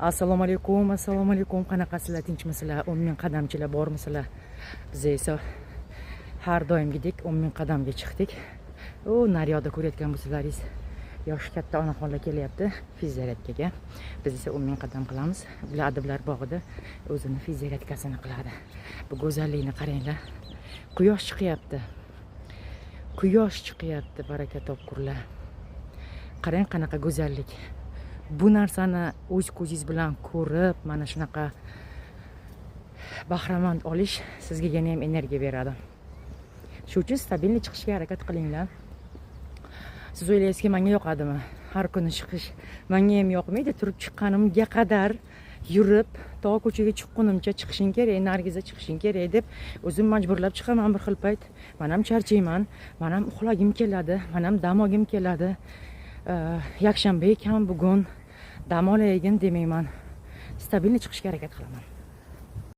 Assalomu alaykum. Qanaqasizlar, tinchmisizlar? 10 ming qadamchilar bormisizlar? Biz esa har doimgidek 10 ming qadamga chiqdik. Naryoqda ko'rayotgan bo'lsalaringiz, yosh katta onaxonlar kelyapti fizioterapiyaga. Biz esa 10 ming qadam qilamiz. Ular adiblar bog'ida o'zini fizioterapiyasini qiladi. Bu go'zallikni qaranglar. Quyosh chiqyapti, baraka topkurlar. Qarang qanaqa go'zallik. Bu narsani o'z ko'zingiz bilan ko'rib, mana shunaqa bahramand olish sizga yana ham energiya beradi. Shuning uchun stabilni chiqishga harakat qilinglar. Siz o'ylaysizki, menga yoqadimi? Har kuni chiqish menga ham yoqmaydi. Turib chiqqanimga qadar yurib, to ko'chaga chiqqunimcha chiqishing kerak, Nargiza chiqishing kerak deb o'zim majburlab chiqaman bir xil payt. Men ham charchayman, men ham uxlagim keladi, men ham dam olgim keladi. Yakshanba ekan bugun dam olaygan demayman. Stabilni chiqishga harakat qilaman.